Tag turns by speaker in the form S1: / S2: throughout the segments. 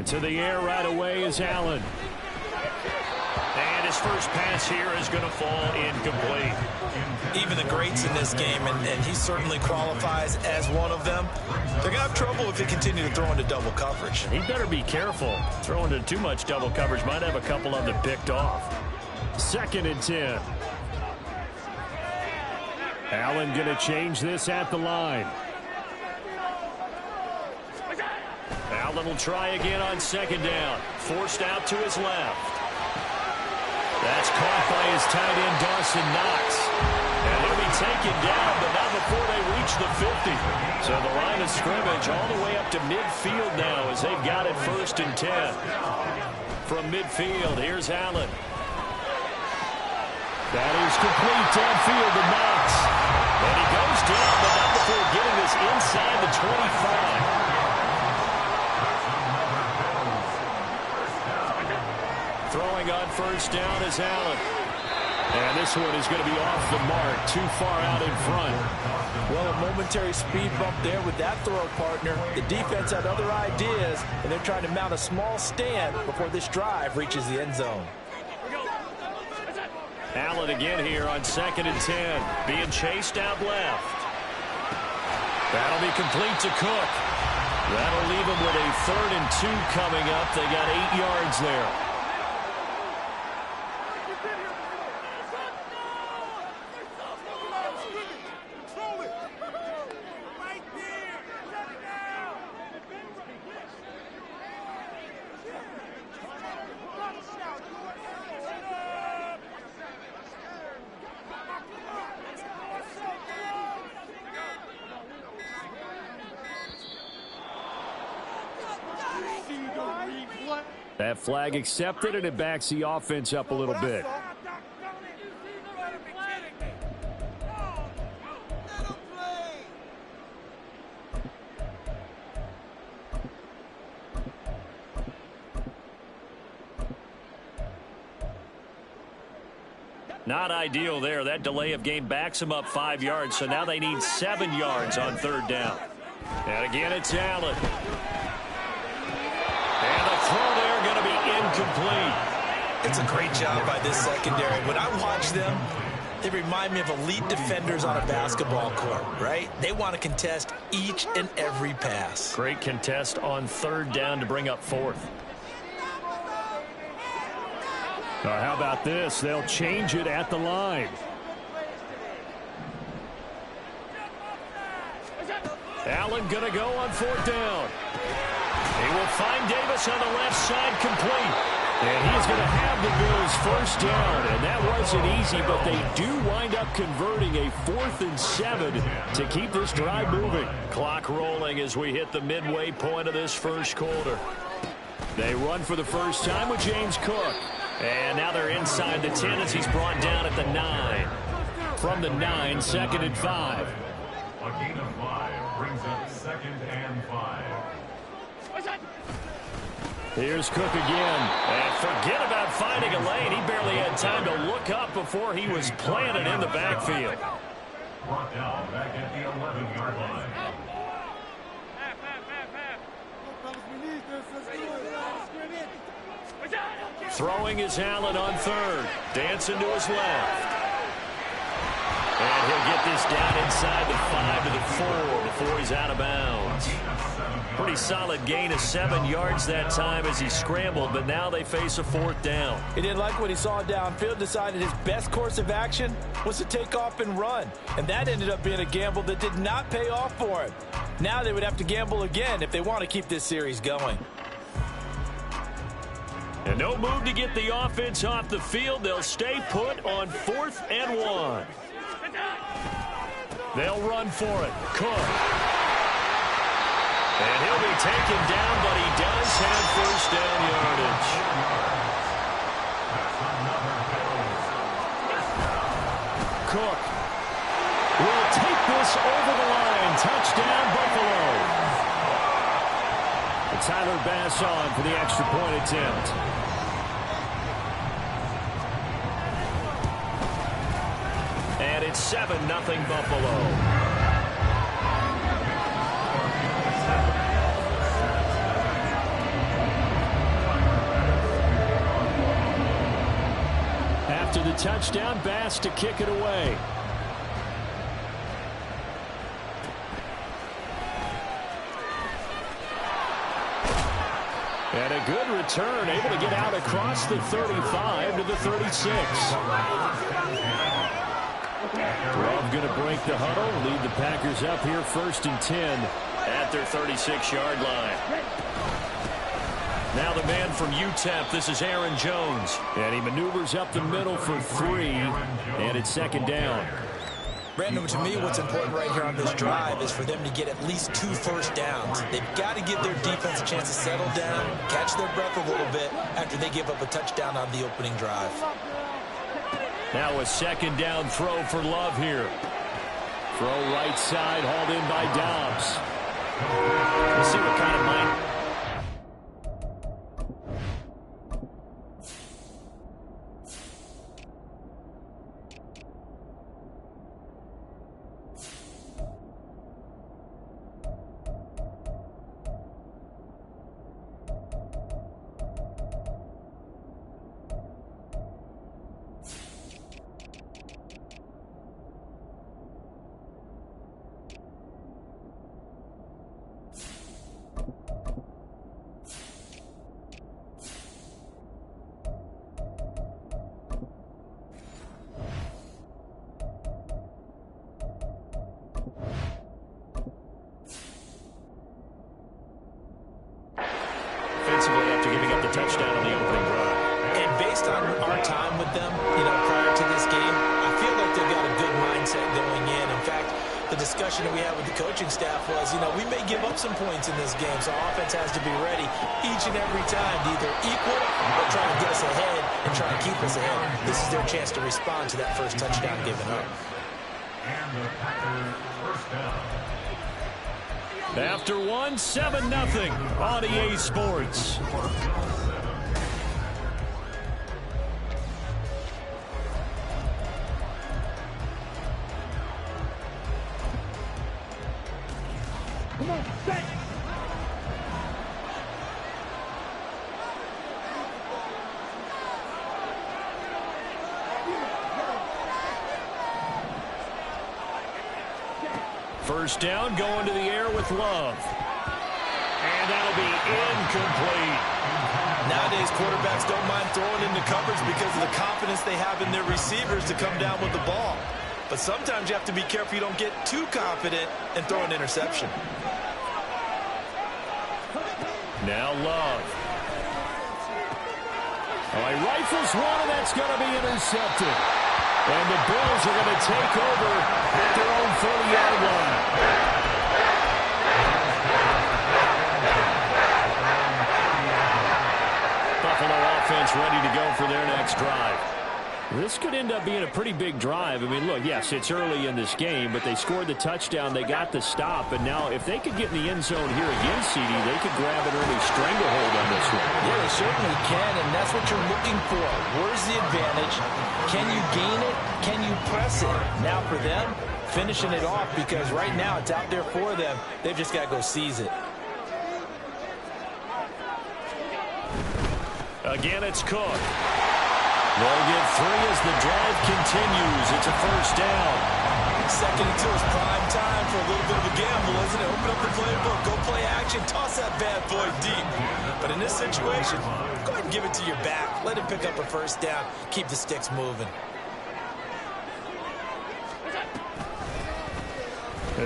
S1: Into the air right away is Allen.
S2: And his first pass here is going to fall incomplete.
S3: Even the greats in this game, and he certainly qualifies as one of them, they're going to have trouble if they continue to throw into double coverage.
S1: He better be careful. Throwing into too much double coverage might have a couple of them picked off. 2nd and 10. Allen going to change this at the line. Allen will try again on 2nd down. Forced out to his left. That's caught by his tight end, Dawson Knox. And he'll be taken down, but not before they reach the 50. So the line of scrimmage all the way up to midfield now as they've got it 1st and 10. From midfield, here's Allen. That is complete downfield to Knox. And he goes down, but not before getting this inside the 25. Throwing on 1st down is Allen. And this one is going to be off the mark, too far out in front.
S3: Well, a momentary speed bump there with that throw, partner. The defense had other ideas, and they're trying to mount a small stand before this drive reaches the end zone.
S1: Allen again here on 2nd and 10, being chased out left. That'll be complete to Cook. That'll leave him with a 3rd and 2 coming up. They got 8 yards there. That flag accepted, and it backs the offense up a little bit. Not ideal there. That delay of game backs them up 5 yards, so now they need 7 yards on 3rd down. And again, it's Allen. And the throw there going to be incomplete.
S3: It's a great job by this secondary. When I watch them, they remind me of elite defenders on a basketball court, right? They want to contest each and every pass.
S1: Great contest on 3rd down to bring up 4th. How about this? They'll change it at the line. Allen going to go on 4th down. He will find Davis on the left side, complete. And he is going to have the Bills 1st down. And that wasn't easy, but they do wind up converting a 4th and 7 to keep this drive moving. Clock rolling as we hit the midway point of this 1st quarter. They run for the first time with James Cook. And now they're inside the 10 as he's brought down at the 9. From the 9, 2nd and 5.
S4: A gain of 5 brings up 2nd and 5.
S1: Here's Cook again. And forget about finding a lane. He barely had time to look up before he was planted in the backfield.
S4: Brought down back at the 11-yard line.
S1: Throwing is Allen on 3rd. Dancing to his left. And he'll get this down inside the 5 to the 4 before he's out of bounds. Pretty solid gain of 7 yards that time as he scrambled, but now they face a 4th down.
S3: He didn't like what he saw downfield, decided his best course of action was to take off and run. And that ended up being a gamble that did not pay off for him. Now they would have to gamble again if they want to keep this series going.
S1: And no move to get the offense off the field. They'll stay put on 4th and 1. They'll run for it. Cook. And he'll be taken down, but he does have 1st down yardage. Cook will take this over the line. Touchdown, Buffalo. And Tyler Bass on for the extra point attempt. And it's 7-0 Buffalo. After the touchdown, Bass to kick it away. And a good return, able to get out across the 35 to the 36. Love going to break the huddle, lead the Packers up here 1st and 10
S2: at their 36-yard line. Now the man from UTEP, this is Aaron Jones.
S1: And he maneuvers up the middle for 3, and it's 2nd down.
S3: Brandon, to me, what's important right here on this drive is for them to get at least 2 first downs. They've got to give their defense a chance to settle down, catch their breath a little bit after they give up a touchdown on the opening drive.
S1: Now a 2nd down throw for Love here. Throw right side, hauled in by Dobbs.
S2: Let's see what kind of mind. After giving up the touchdown on the opening drive.
S3: And based on our time with them, prior to this game, I feel like they've got a good mindset going in. In fact, the discussion that we had with the coaching staff was, we may give up some points in this game, so offense has to be ready each and every time to either equal or try to get us ahead and try to keep us ahead. This is their chance to respond to that first touchdown given up.
S4: And the Packers first down.
S1: After 1, 7-0 on EA Sports.
S5: Come on, set.
S1: First down, going to the air with Love.
S2: And that'll be incomplete.
S3: Nowadays, quarterbacks don't mind throwing into coverage because of the confidence they have in their receivers to come down with the ball. But sometimes you have to be careful you don't get too confident and throw an interception.
S1: Now Love. Oh, he rifles one, and that's going to be intercepted. And the Bills are going to take over at their own 40-yard line. Buffalo offense ready to go for their next drive. This could end up being a pretty big drive. I mean, look, yes, it's early in this game, but they scored the touchdown. They got the stop. And now if they could get in the end zone here again, CD, they could grab an early stranglehold on this one.
S3: Yeah, they certainly can, and that's what you're looking for. Where's the advantage? Can you gain it? Can you press it? Now for them, finishing it off because right now it's out there for them. They've just got to go seize it.
S2: Again, it's Cook.
S1: They'll get 3 as the drive continues. It's a first down.
S3: 2nd and 2 is prime time for a little bit of a gamble, isn't it? Open up the playbook, go play action, toss that bad boy deep. But in this situation, go ahead and give it to your back. Let him pick up a first down. Keep the sticks moving.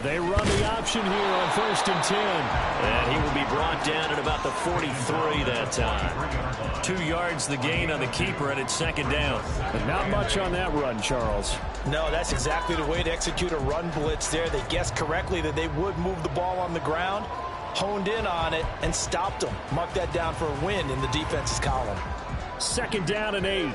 S1: They run the option here on 1st and 10.
S2: And he will be brought down at about the 43 that time. 2 yards the gain on the keeper, and it's 2nd down.
S1: But not much on that run, Charles.
S3: No, that's exactly the way to execute a run blitz there. They guessed correctly that they would move the ball on the ground, honed in on it, and stopped them. Mark that down for a win in the defense's column.
S1: 2nd down and 8.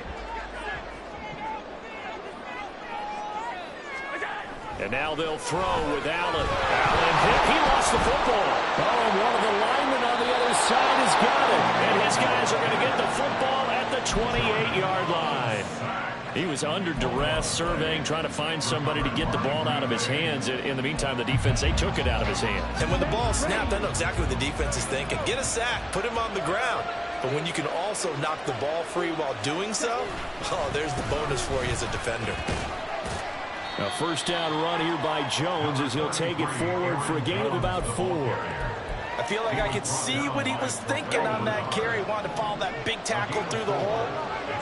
S2: And now they'll throw with Allen. Allen hit. He lost the football.
S1: Oh, and one of the linemen on the other side has got it.
S2: And his guys are going to get the football at the 28-yard line.
S1: He was under duress, surveying, trying to find somebody to get the ball out of his hands. In the meantime, the defense, they took it out of his hands.
S3: And when the ball snapped, I know exactly what the defense is thinking. Get a sack, put him on the ground. But when you can also knock the ball free while doing so, oh, there's the bonus for you as a defender.
S1: A first down run here by Jones as he'll take it forward for a gain of about 4.
S3: I feel like I could see what he was thinking on that carry. Wanted to follow that big tackle through the hole.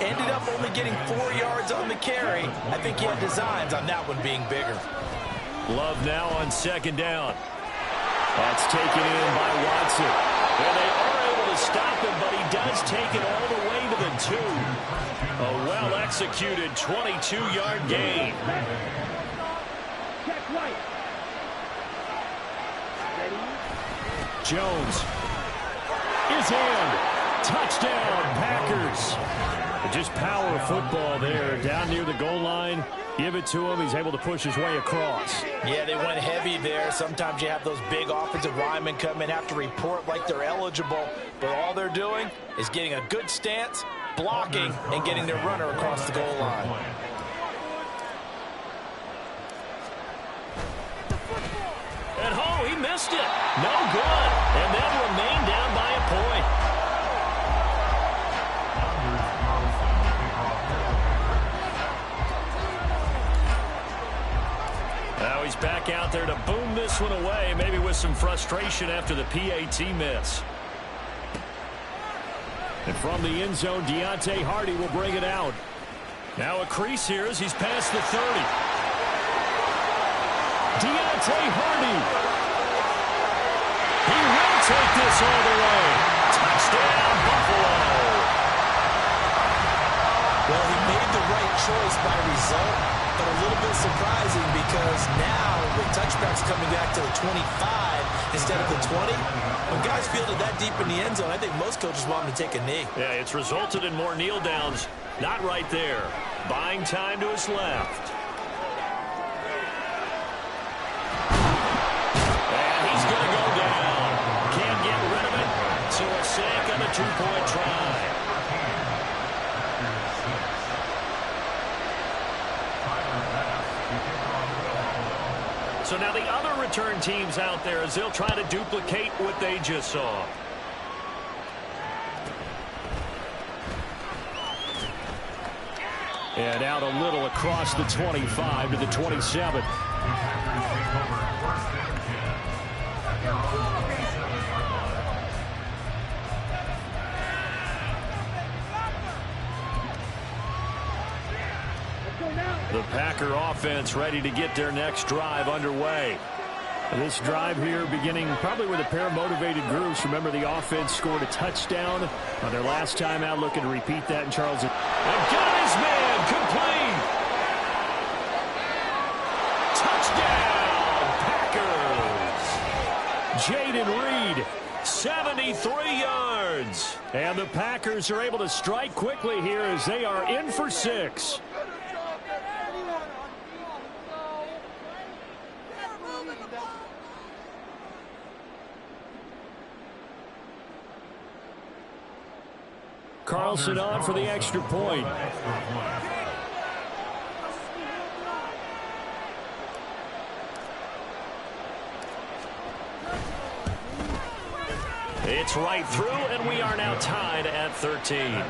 S3: Ended up only getting 4 yards on the carry. I think he had designs on that one being bigger.
S1: Love now on second down. That's taken in by Watson. And they are able to stop him, but he does take it all the way to the 2. A well-executed 22-yard gain.
S5: Check right.
S1: Jones is in. Touchdown, Packers. Just power football there down near the goal line. Give it to him. He's able to push his way across.
S3: Yeah, they went heavy there. Sometimes you have those big offensive linemen come in, have to report like they're eligible. But all they're doing is getting a good stance, blocking, and getting their runner across the goal line.
S1: And oh, he missed it. No good. And they'll remain down by a point. Now he's back out there to boom this one away, maybe with some frustration after the PAT miss. And from the end zone, Deontay Hardy will bring it out. Now a crease here as he's past the 30. Deontay Hardy. He will take this all the way. Touchdown, Buffalo.
S3: Well, he made the right choice by result, but a little bit surprising because now with touchbacks coming back to the 25 instead of the 20, when guys fielded that deep in the end zone, I think most coaches want him to take a knee.
S1: Yeah, it's resulted in more kneel downs. Not right there. Buying time to his left. And he's going to go down. Can't get rid of it. So a sack on a 2-point try. So now the other return teams out there as they'll try to duplicate what they just saw. And out a little across the 25 to the 27. The Packer offense ready to get their next drive underway. This drive here beginning probably with a pair of motivated groups. Remember, the offense scored a touchdown on their last time out. Looking to repeat that in Charles. And got his man complete. Touchdown, Packers. Jaden Reed, 73 yards. And the Packers are able to strike quickly here as they are in for 6. Carlson on for the extra point. It's right through, and we are now tied at 13.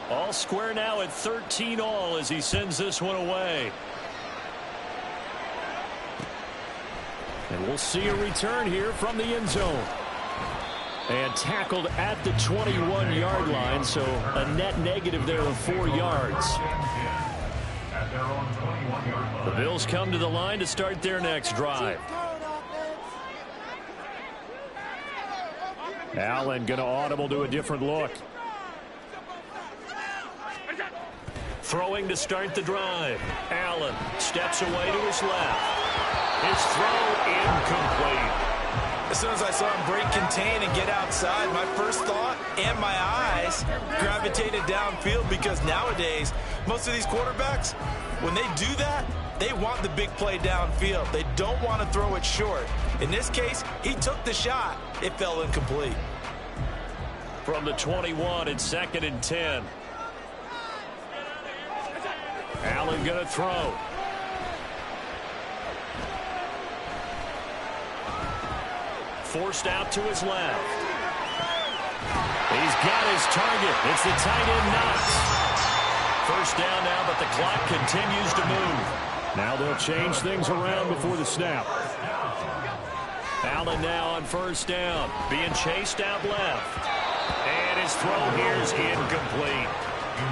S1: All square now at 13 all as he sends this one away. And we'll see a return here from the end zone. And tackled at the 21-yard line, so a net negative there of 4 yards. The Bills come to the line to start their next drive. Allen going to audible to a different look. Throwing to start the drive. Allen steps away to his left. His throw incomplete.
S3: As soon as I saw him break contain and get outside, my first thought and my eyes gravitated downfield because nowadays, most of these quarterbacks, when they do that, they want the big play downfield. They don't want to throw it short. In this case, he took the shot. It fell incomplete.
S1: From the 21, it's 2nd and 10. Allen going to throw.
S2: forced out to his left. He's got his target. It's the tight end Knox. First down now, but the clock continues to move.
S1: Now they'll change things around before the snap.
S2: Allen now on first down, being chased out left. And his throw here is incomplete.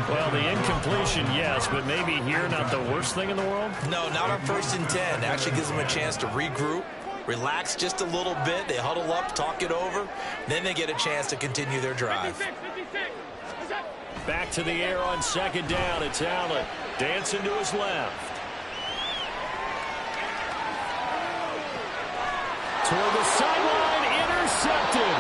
S1: Well, the incompletion, yes, but maybe here not the worst thing in the world?
S3: No, not on 1st and 10. Actually gives them a chance to regroup, relax just a little bit. They huddle up, talk it over. Then they get a chance to continue their drive.
S2: Back to the air on second down. It's Allen. Dancing to his left.
S1: Toward the sideline, intercepted.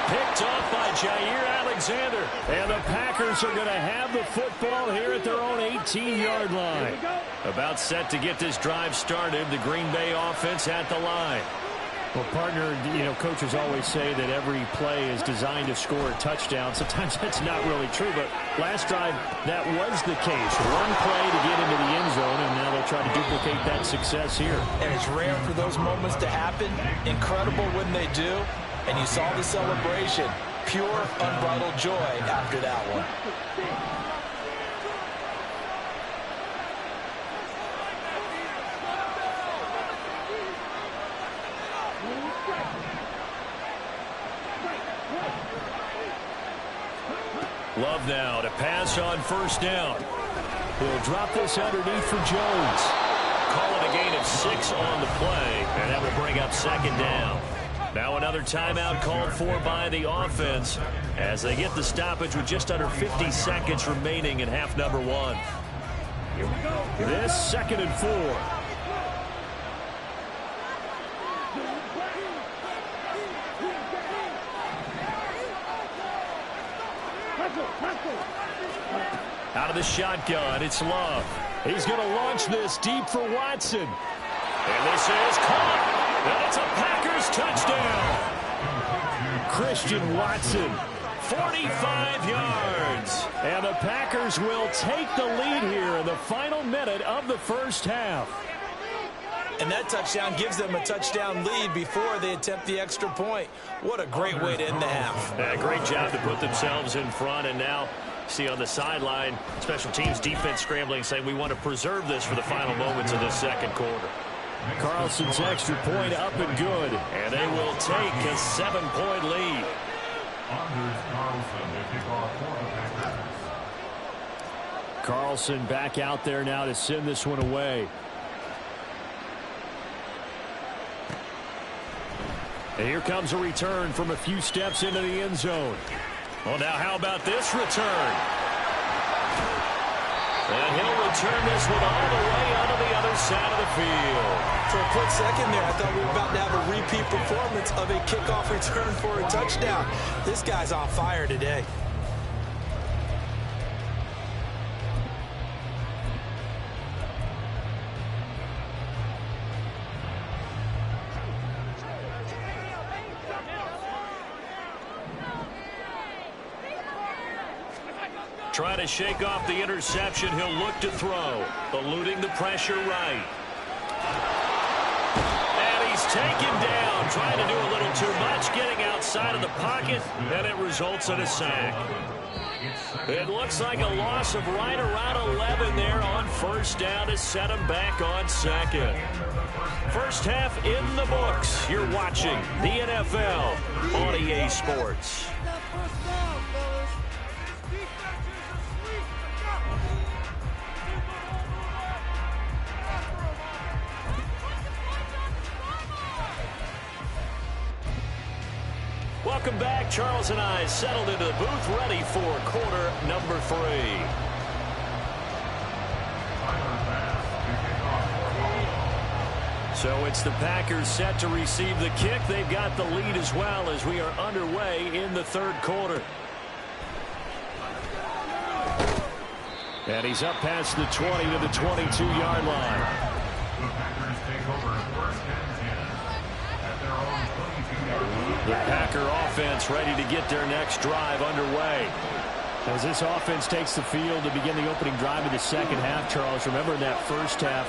S1: Picked off by Jair Alexander. And the Packers are going to have the football here at their own 18-yard line.
S2: About set to get this drive started. The Green Bay offense at the line.
S1: Well, partner, coaches always say that every play is designed to score a touchdown. Sometimes that's not really true, but last drive, that was the case. One play to get into the end zone, and now they'll try to duplicate that success here.
S3: And it's rare for those moments to happen. Incredible when they do. And you saw the celebration. Pure, unbridled joy after that one.
S2: Love now to pass on first down.
S1: He'll drop this underneath for Jones.
S2: Call it a gain of 6 on the play, and that will bring up second down. Now another timeout called for by the offense as they get the stoppage with just under 50 seconds remaining in half number 1.
S1: This 2nd and 4.
S2: Out of the shotgun, it's Love.
S1: He's going to launch this deep for Watson.
S2: And this is caught. And it's a Packers touchdown.
S1: Christian Watson.
S2: 45 yards.
S1: And the Packers will take the lead here in the final minute of the first half.
S3: And that touchdown gives them a touchdown lead before they attempt the extra point. What a great way to end the half.
S2: Yeah, great job to put themselves in front. And now see on the sideline, special teams defense scrambling, saying we want to preserve this for the final moments of this second quarter.
S1: Carlson's extra point up and good.
S2: And they will take a 7-point lead.
S1: Carlson back out there now to send this one away. And here comes a return from a few steps into the end zone.
S2: Well, now how about this return? And he'll return this one all the way onto the other side of the field.
S3: For a quick second there, I thought we were about to have a repeat performance of a kickoff return for a touchdown. This guy's on fire today.
S2: Trying to shake off the interception. He'll look to throw. Eluding the pressure right. And he's taken down. Trying to do a little too much. Getting outside of the pocket. And it results in a sack. It looks like a loss of right around 11 there on first down to set him back on second. First half in the books. You're watching the NFL on EA Sports. Welcome back. Charles and I settled into the booth, ready for quarter number 3. So it's the Packers set to receive the kick. They've got the lead as well as we are underway in the third quarter.
S1: And he's up past the 20 to the 22-yard line.
S4: The Packers take over first and 10 at their own 22-yard line.
S2: The Packer offense ready to get their next drive underway.
S1: As this offense takes the field to begin the opening drive of the second half, Charles, remember in that first half,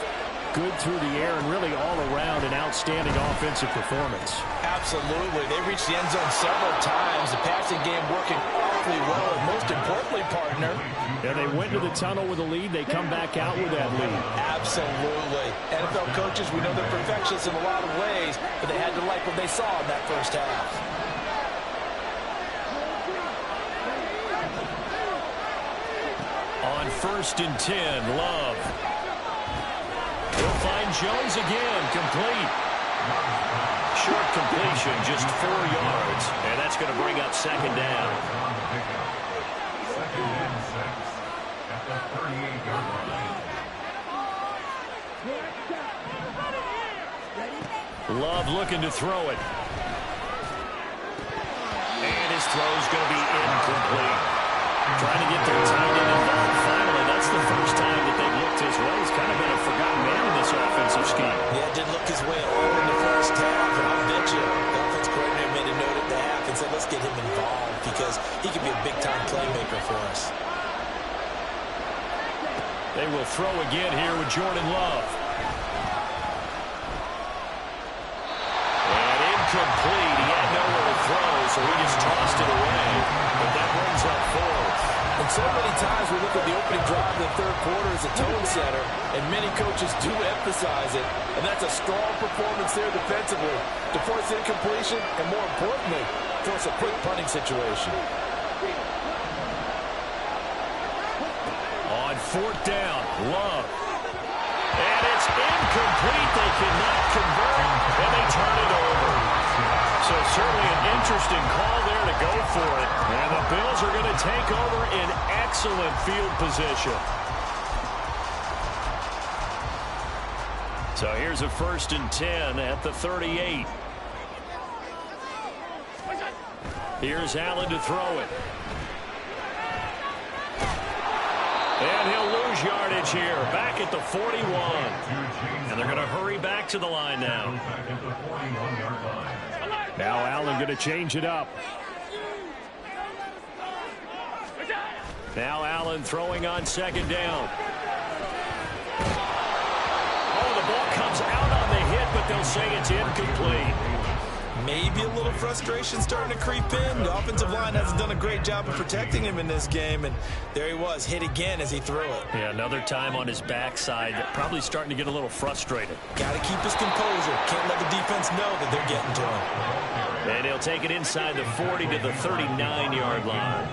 S1: good through the air and really all around an outstanding offensive performance.
S3: Absolutely. They reached the end zone several times. The passing game working awfully well, and most importantly, partner.
S1: And they went to the tunnel with a lead. They come back out with that lead.
S3: Absolutely. NFL coaches, we know they're perfectionists in a lot of ways, but they had to like what they saw in that first half.
S1: On 1st and 10, Love. He'll find Jones again, complete.
S2: Short completion, just 4 yards, and that's going to bring up 2nd down.
S4: 2nd and 6 at the 38-yard line.
S1: Love looking to throw it.
S2: And his throw's going to be incomplete. Trying to get their tight end involved finally. That's the first time that they've looked his way. He's kind of been a forgotten man in this offensive scheme.
S3: Yeah, didn't look his way at all in the first half, and I'll bet you the offense coordinator made a note at the half and said, let's get him involved because he could be a big-time playmaker for us.
S1: They will throw again here with Jordan Love.
S2: And incomplete. He had nowhere to throw, so he just tossed it away. But that brings up 4th.
S3: And so many times we look at the opening drive of the third quarter as a tone setter, and many coaches do emphasize it. And that's a strong performance there defensively to force incompletion and, more importantly, force a quick punting situation.
S1: On 4th down, Love.
S2: And it's incomplete. They cannot convert, and they turn it over. So certainly an interesting call there to go for it. And the Bills are going to take over in excellent field position.
S1: So here's a 1st and 10 at the 38. Here's Allen to throw it.
S2: And he'll lose yardage here, back at the 41. And they're going to hurry back to the line now.
S4: Back at the 41-yard line.
S1: Now Allen going to change it up.
S2: Now Allen throwing on 2nd down. Oh, the ball comes out on the hit, but they'll say it's incomplete.
S3: Maybe a little frustration starting to creep in. The offensive line hasn't done a great job of protecting him in this game, and there he was, hit again as he threw it.
S1: Yeah, another time on his backside, probably starting to get a little frustrated.
S3: Got to keep his composure. Can't let the defense know that they're getting to him.
S2: And he'll take it inside the 40 to the 39-yard line.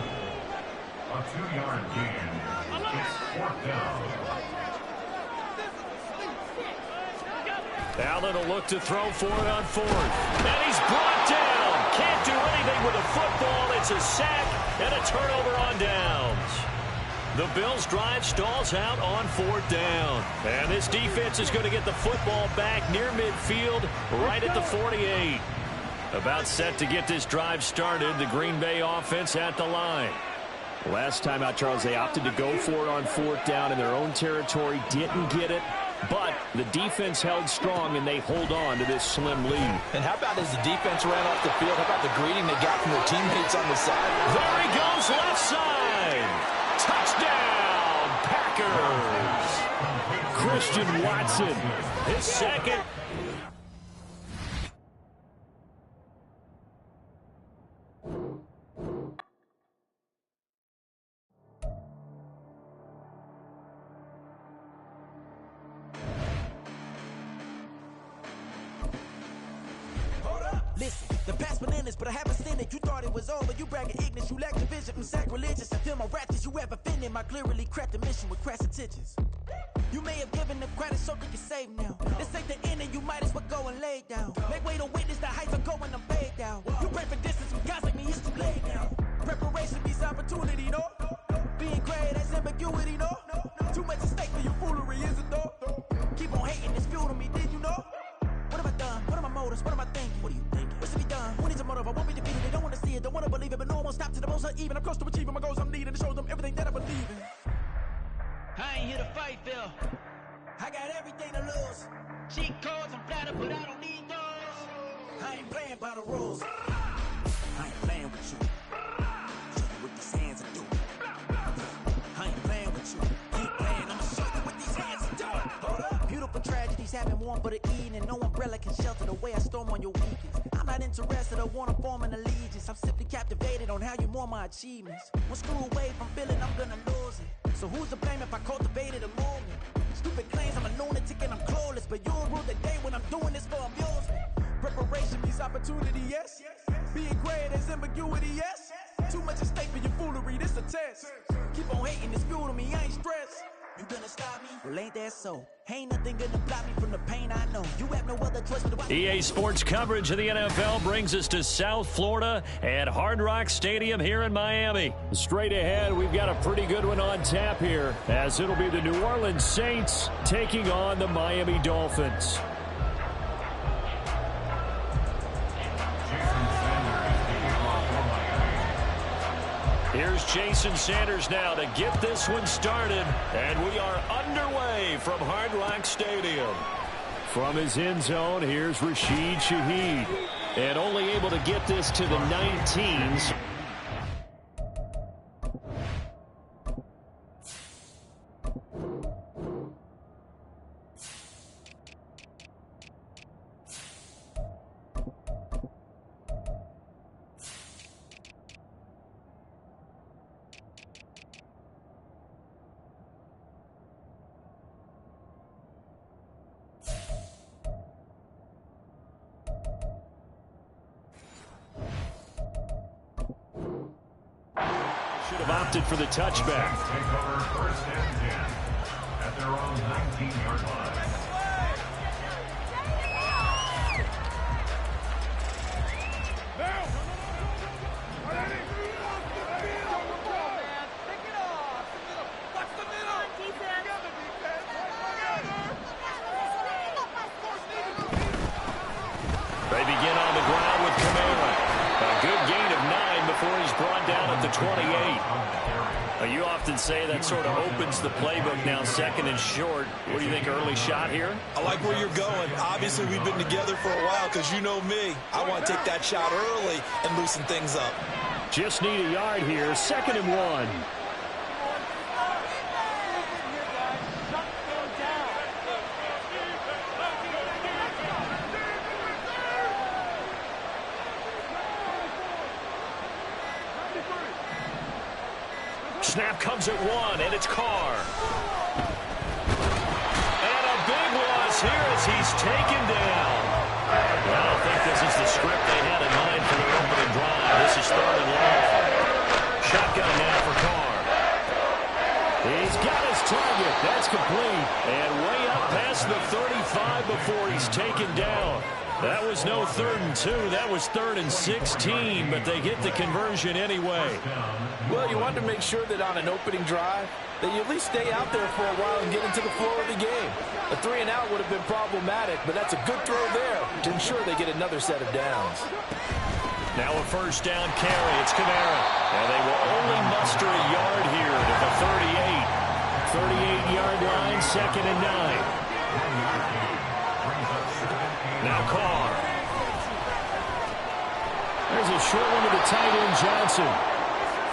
S4: A 2-yard gain. It's 4th down.
S2: Allen will look to throw for it on 4th. And he's brought down. Can't do anything with a football. It's a sack and a turnover on downs. The Bills' drive stalls out on 4th down. And this defense is going to get the football back near midfield, right at the 48. About set to get this drive started, the Green Bay offense at the line.
S1: Last time out, Charles, they opted to go for it on 4th down in their own territory. Didn't get it, but the defense held strong, and they hold on to this slim lead.
S3: And how about as the defense ran off the field, how about the greeting they got from their teammates on the side?
S2: There he goes, left side. Touchdown, Packers.
S1: Christian Watson,
S2: his 2nd.
S6: Listen, the past bananas, but I haven't seen it. You thought it was over, you bragging ignorance, you lack the vision from sacrilegious. I feel my raptors, you ever offended my clearly cracked the mission with crass intentions. You may have given them credit so they can save now. This ain't the end and you might as well go and lay down. Make way to witness the heights I'm going, I'm paid down. You pray for distance with guys like me, it's too late now. Preparation beats opportunity, no? Being great, that's ambiguity, no? Too much at stake for your foolery, is it though? Keep on hating, it's fuel to me, did you know? What have I done? What are my motives? What am I thinking? What are you thinking? What's to be done? Who needs a motive? I won't be defeated. They don't want to see it, don't want to believe it, but no one won't stop to the most uneven. I'm close to achieving my goals. I'm needing to show them everything that I believe in. I ain't here to fight, Phil. I got everything to lose. Cheat codes, I'm flattered, but I don't need those. I ain't playing by the rules. I ain't playing with you. Show you what these hands are doing. I ain't playing with you. Keep playing, I'ma show you what these hands are doing. Hold up, beautiful tragedy. warm but the evening. No umbrella can shelter the way I storm on your weekends. I'm not interested or want to form an allegiance. I'm simply captivated on how you more my achievements. One screw away from feeling I'm gonna lose it. So who's to blame if I cultivated a movement? Stupid claims I'm a lunatic and I'm clueless, but you'll rule the day when I'm doing this for amusement. Preparation means opportunity, yes. Being great there's ambiguity, yes. Too much at stake for your foolery, this a test. Keep on hating, it's fuel to me, I ain't stressed. You gonna stop me? Well, ain't that so? Ain't nothing gonna block me from the pain I know. You have no other choice but to...
S1: EA Sports coverage of the NFL brings us to South Florida at Hard Rock Stadium here in Miami. Straight ahead, we've got a pretty good one on tap here, as it'll be the New Orleans Saints taking on the Miami Dolphins. Here's Jason Sanders now to get this one started. And we are underway from Hard Rock Stadium. From his end zone, here's Rashid Shaheed. And only able to get this to the 19s. Should have opted for the touchback.
S4: Take over first and 10 at their own 19-yard line.
S1: They begin on the ground with Kamara. A good gain of 9 before he's brought down at the 28. You often say that sort of opens the playbook now, second and short. What do you think, early shot here?
S3: I like where you're going. Obviously, we've been together for a while because you know me. I want to take that shot early and loosen things up.
S1: Just need a yard here, 2nd and 1. Snap comes at 1, and it's Carr. And a big loss here as he's taken down. I don't think this is the script they had in mind for their opening drive. This is 3rd and long. Shotgun now for Carr. He's got his target. That's complete. And way up past the 35 before he's taken down. That was no 3rd and 2. That was 3rd and 16, but they get the conversion anyway.
S3: Well, you want to make sure that on an opening drive, that you at least stay out there for a while and get into the flow of the game. A 3 and out would have been problematic, but that's a good throw there to ensure they get another set of downs.
S1: Now a first down carry. It's Kamara. And they will only muster a yard here to the 38. 38-yard line, 2nd and 9. Now Carr. There's a short one to the tight end, Johnson.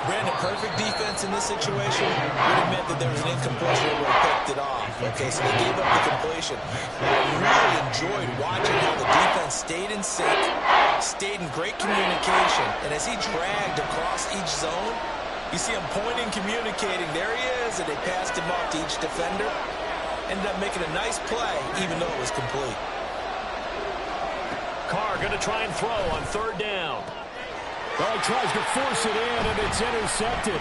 S3: Brandon, perfect defense in this situation would have meant that there was an incompletion that would have picked it off. Okay, so they gave up the completion. I really enjoyed watching how the defense stayed in sync, stayed in great communication, and as he dragged across each zone, you see him pointing, communicating. There he is, and they passed him off to each defender. Ended up making a nice play, even though it was complete.
S1: Carr going to try and throw on 3rd down. Well, he tries to force it in, and it's intercepted.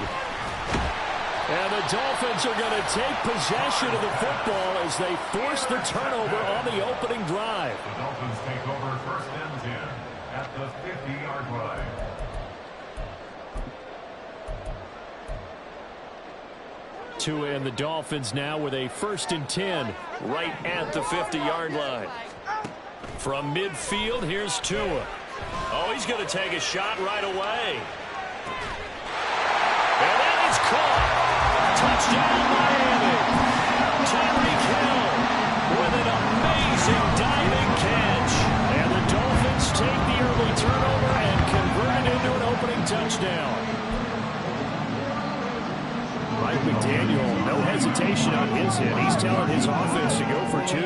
S1: And the Dolphins are going to take possession of the football as they force the turnover on the opening drive.
S4: The Dolphins take over first and 10 at the 50-yard line.
S1: Tua and the Dolphins now with a 1st and 10 right at the 50-yard line. From midfield, here's Tua. Oh, he's going to take a shot right away. And that is caught. Touchdown, Miami. Tyreek Hill with an amazing diving catch. And the Dolphins take the early turnover and convert it into an opening touchdown. Mike McDaniel, no hesitation on his end. He's telling his offense to go for 2.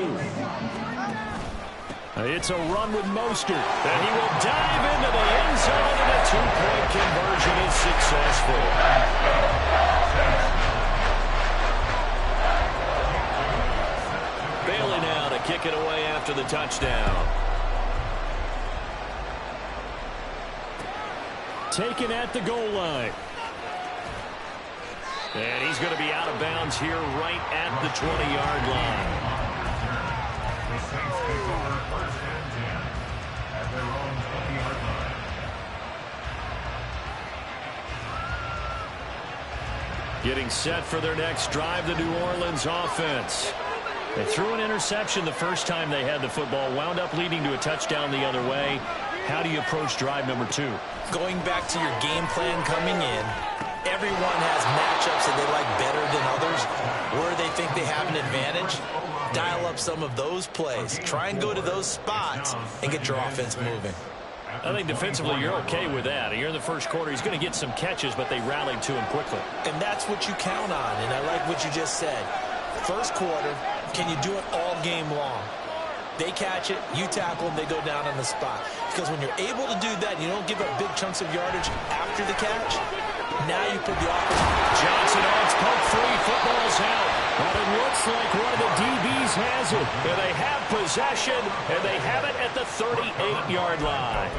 S1: It's a run with Mostert. And he will dive into the end zone, and a two-point conversion is successful.
S2: Bailey now to kick it away after the touchdown.
S1: Taken at the goal line.
S2: And he's going to be out of bounds here right at the 20-yard line.
S4: The Saints take over first and 10 at their own 20-yard line.
S1: Getting set for their next drive, the New Orleans offense. They threw an interception the first time they had the football, wound up leading to a touchdown the other way. How do you approach drive number 2?
S3: Going back to your game plan coming in, everyone has matchups that they like better than others. Where they think they have an advantage, dial up some of those plays. Try and go to those spots and get your offense moving.
S1: I think defensively you're okay with that. Here in the first quarter, he's going to get some catches, but they rallied to him quickly.
S3: And that's what you count on, and I like what you just said. First quarter, can you do it all game long? They catch it, you tackle them, they go down on the spot. Because when you're able to do that, you don't give up big chunks of yardage after the catch. Now you put the offense.
S1: Johnson odds poke free, football's out. But it looks like one of the DBs has it. And they have possession, and they have it at the 38-yard line.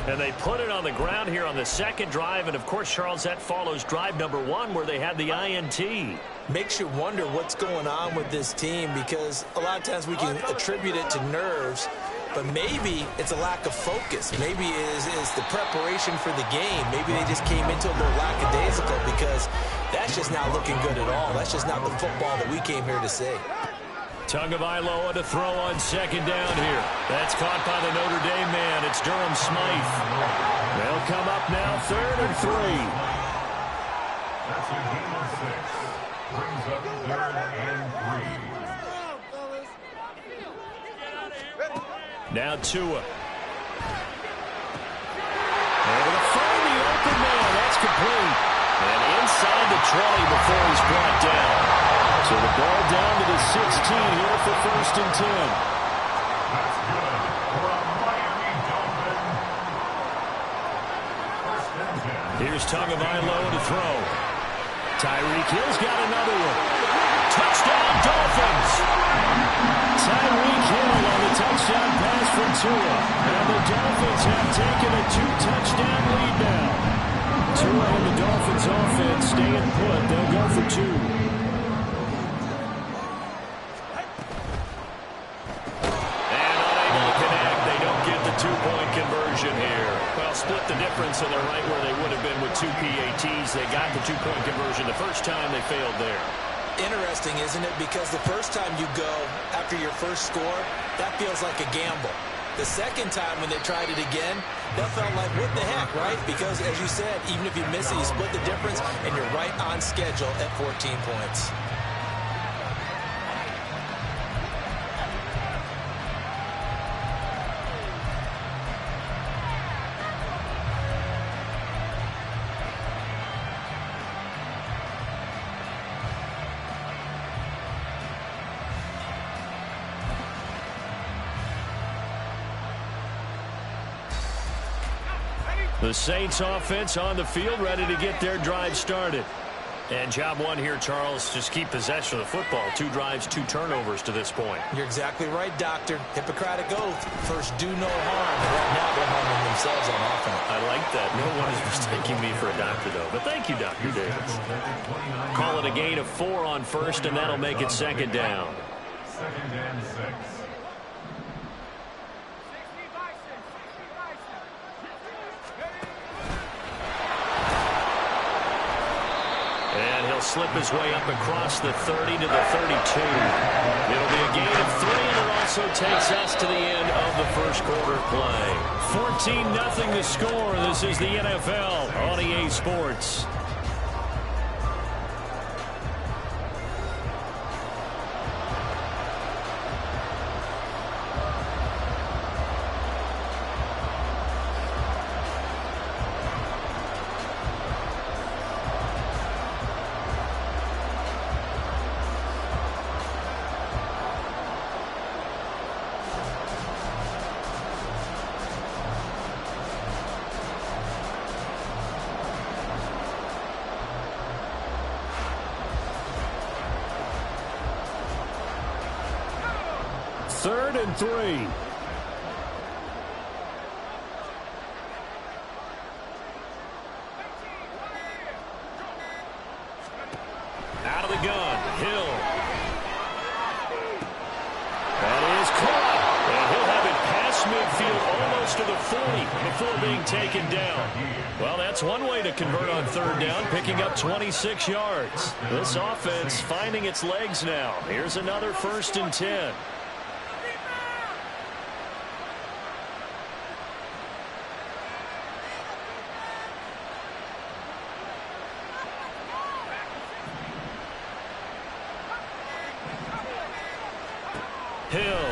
S1: And they put it on the ground here on the second drive. And, of course, Charles, that follows drive number 1 where they had the INT.
S3: Makes you wonder what's going on with this team, because a lot of times we can attribute it to nerves, but maybe it's a lack of focus. Maybe it's the preparation for the game. Maybe they just came into a little lackadaisical, because that's just not looking good at all. That's just not the football that we came here to see.
S1: Tagovailoa to throw on second down here. That's caught by the Notre Dame man. It's Durham Smythe. They'll come up now, 3rd and 3.
S4: That's a gain of 6. Brings up 3rd and 3.
S1: Now Tua. Able to find the open man. That's complete. And inside the 20 before he's brought down. So the ball down to the 16 here for 1st and 10.
S4: That's good for a Miami Dolphin. 1st and 10.
S1: Here's Tagovailoa to throw. Tyreek Hill's got another one. Touchdown Dolphins. Tyreek Hill on the touchdown pass from Tua. And the Dolphins have taken a 2-touchdown lead now. Tua and the Dolphins offense staying put. They'll go for 2. Two-point conversion here. Well, split the difference, and they're right where they would have been with 2 PATs. They got the 2-point conversion. The first time they failed there.
S3: Interesting, isn't it? Because the first time you go after your first score, that feels like a gamble. The second time when they tried it again, that felt like, what the heck, right? Because, as you said, even if you miss it, you split the difference, and you're right on schedule at 14 points.
S1: The Saints offense on the field, ready to get their drive started. And job 1 here, Charles, just keep possession of the football. 2 drives, 2 turnovers to this point.
S3: You're exactly right, Doctor. Hippocratic oath. First, do no harm. And right now, they're harming themselves on offense.
S1: I like that. No one is mistaking me for a doctor, though. But thank you, Dr. Davis. Call it a gain of 4 on first, and that'll make it 2nd down.
S4: 2nd and 6.
S1: And he'll slip his way up across the 30 to the 32. It'll be a gain of 3, and it also takes us to the end of the first quarter play. 14-0 the score. This is the NFL on EA Sports. 3rd and 3.
S2: Out of the gun, Hill. That is caught. And he'll have it past midfield almost to the 40 before being taken down. Well, that's one way to convert on 3rd down, picking up 26 yards. This offense finding its legs now. Here's another 1st and 10. Hill.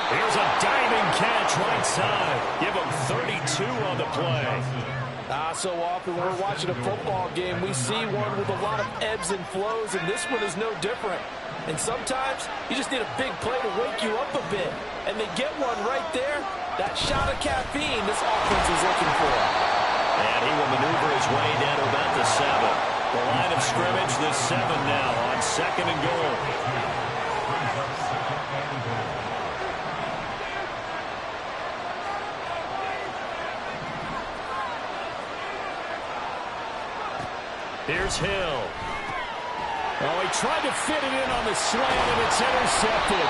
S2: Here's a diving catch right side. Give him 32 on the play.
S3: So often when we're watching a football game, we see one with a lot of ebbs and flows, and this one is no different. And sometimes you just need a big play to wake you up a bit. And they get one right there. That shot of caffeine this offense is looking for.
S2: And he will maneuver his way down to about the 7. The line of scrimmage, the 7 now on 2nd and goal. Here's Hill.
S1: Oh, he tried to fit it in on the slant, and it's intercepted.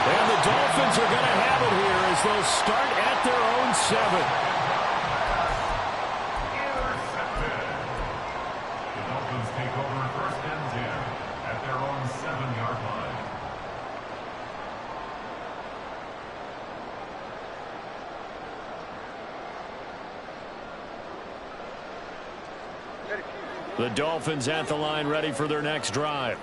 S1: And the Dolphins are going to have it here as they'll start at their own 7.
S2: The Dolphins at the line ready for their next drive.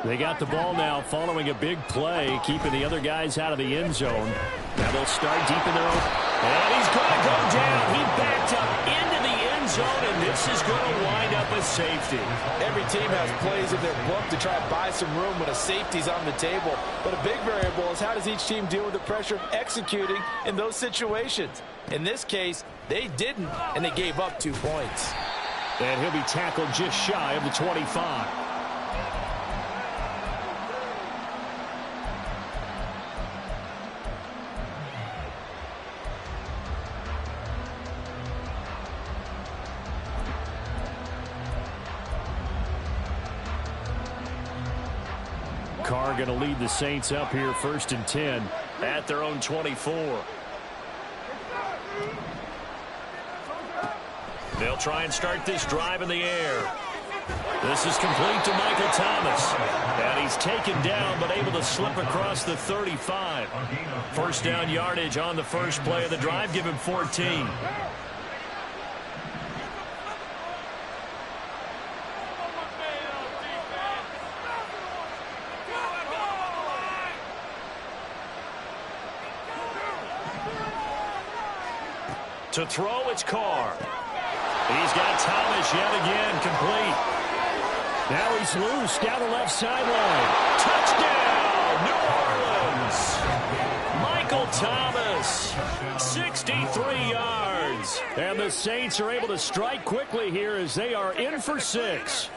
S1: They got the ball now following a big play, keeping the other guys out of the end zone. Now they'll start deep in their own.
S2: And he's going to go down. He backed up into the end zone, and this is going to wind up a safety.
S3: Every team has plays in their book to try to buy some room when a safety's on the table. But a big variable is how does each team deal with the pressure of executing in those situations. In this case, they didn't, and they gave up 2 points.
S1: And he'll be tackled just shy of the 25. Carr going to lead the Saints up here 1st and 10
S2: at their own 24. They'll try and start this drive in the air. This is complete to Michael Thomas. And he's taken down but able to slip across the 35. 1st down yardage on the first play of the drive. Give him 14. To throw, it's Carr. He's got Thomas yet again, complete.
S1: Now he's loose down the left sideline.
S2: Touchdown, New Orleans. Michael Thomas, 63 yards.
S1: And the Saints are able to strike quickly here as they are in for 6.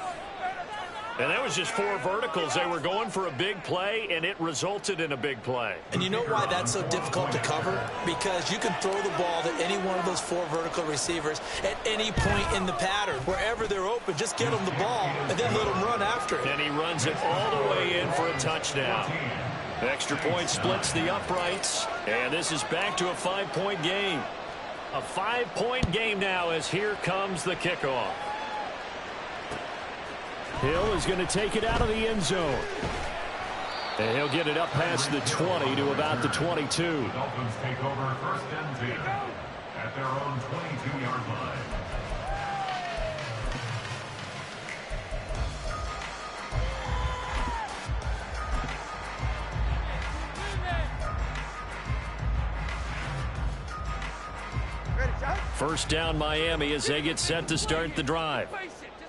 S2: And that was just 4 verticals. They were going for a big play, and it resulted in a big play.
S7: And you know why that's so difficult to cover? Because you can throw the ball to any one of those 4 vertical receivers at any point in the pattern. Wherever they're open, just get them the ball and then let them run after it.
S2: And he runs it all the way in for a touchdown. Extra point splits the uprights, and this is back to a 5-point game. A 5-point game now as here comes the kickoff.
S1: Hill is going to take it out of the end zone. And he'll get it up past the 20 to about the 22.
S4: The Dolphins take over 1st and 10 at their own 22-yard line.
S2: First down Miami as they get set to start the drive.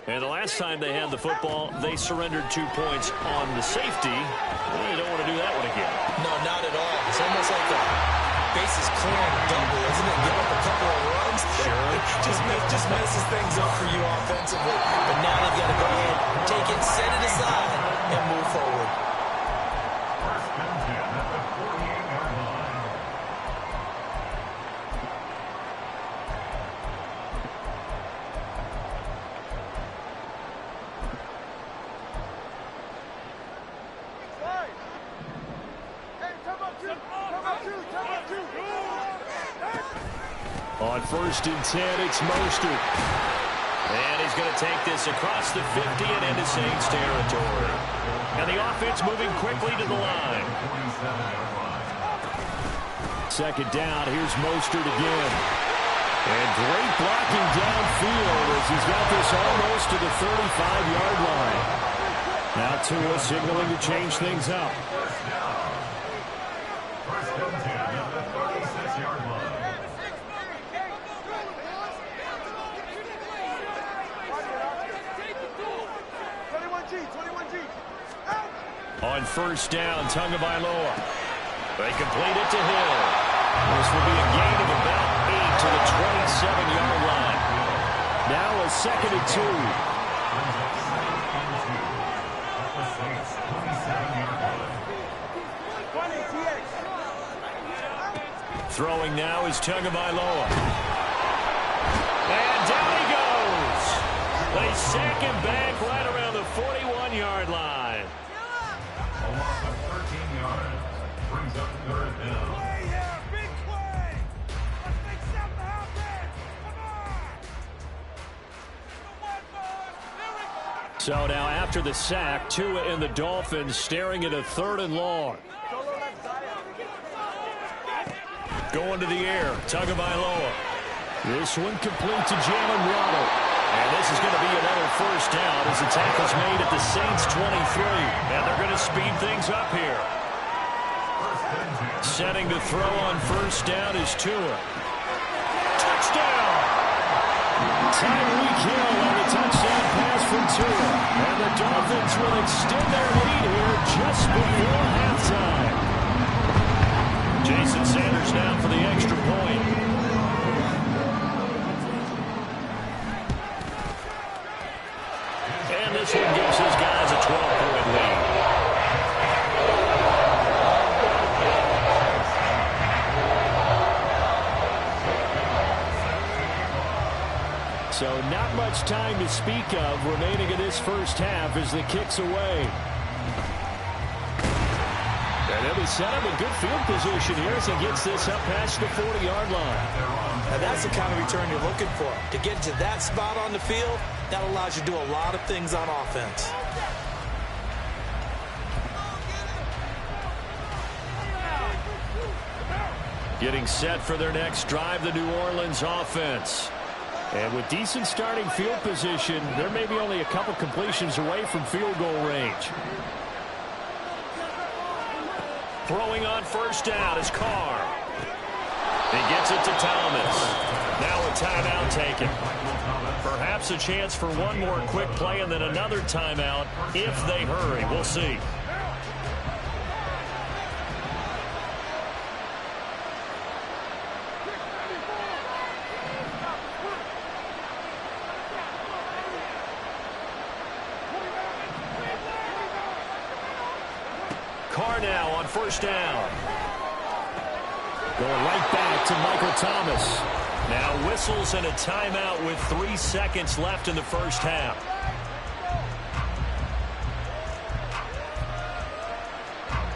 S2: And the last time they had the football, they surrendered 2 points on the safety. They don't want to do that one again.
S7: No, not at all. It's almost like a bases clearing double, isn't it? Give up a couple of runs. Sure. just messes things up for you offensively. But now they've got to go ahead, take it, set it aside, and move forward.
S4: First and 10 at the 48-yard line.
S1: On first and 10, it's Mostert.
S2: And he's going to take this across the 50 and into Saints territory. And the offense moving quickly to the line.
S1: Second down, here's Mostert again. And great blocking downfield as he's got this almost to the 35-yard line. Now Tua signaling to change things up.
S4: First and 10 at the 36-yard line.
S1: On first down, Tagovailoa. They complete it to Hill. This will be a gain of about 8 to the 27-yard line. Now a second and 2. Throwing now is Tagovailoa. And down he goes. They sack him back right around the 41-yard line.
S4: A loss of 13 yards. Brings up third down.
S5: Big play! Let's make something happen! Come on!
S1: So now after the sack, Tua and the Dolphins staring at a third and long. Going to the air, Tagovailoa. This one complete to Jalen Waddle. And this is going to be another first down as the tackle's made at the Saints 23. And they're going to speed things up here. Setting to throw on first down is Tua. Touchdown! Tyreek Hill on the touchdown pass from Tua. And the Dolphins will extend their lead here just before halftime. Jason Sanders now for the extra point. And this one gives his guys a 12-point lead. So not much time to speak of remaining in this first half as the kick's away. And they'll be set up in good field position here as he gets this up past the 40-yard line.
S7: And that's the kind of return you're looking for. To get to that spot on the field, that allows you to do a lot of things on offense.
S1: Getting set for their next drive, the New Orleans offense. And with decent starting field position, they're maybe only a couple completions away from field goal range. Throwing on first down is Carr. He gets it to Thomas. Now a timeout taken. Perhaps a chance for one more quick play and then another timeout if they hurry. We'll see. Carr now on first down. Going right back to Michael Thomas. Now whistles and a timeout with 3 seconds left in the first half.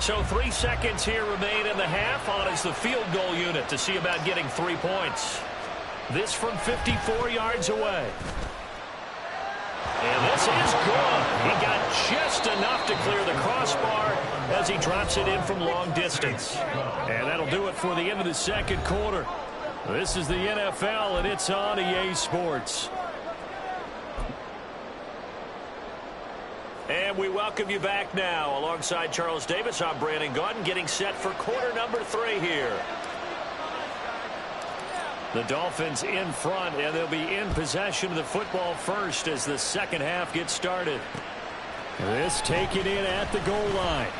S1: So 3 seconds here remain in the half on as the field goal unit to see about getting 3 points. This from 54 yards away. And this is good. He got just enough to clear the crossbar as he drops it in from long distance. And that'll do it for the end of the second quarter. This is the NFL, and it's on EA Sports. And we welcome you back now. Alongside Charles Davis, I'm Brandon Gaudin, getting set for quarter number 3 here. The Dolphins in front, and they'll be in possession of the football first as the second half gets started. This taken in at the goal line.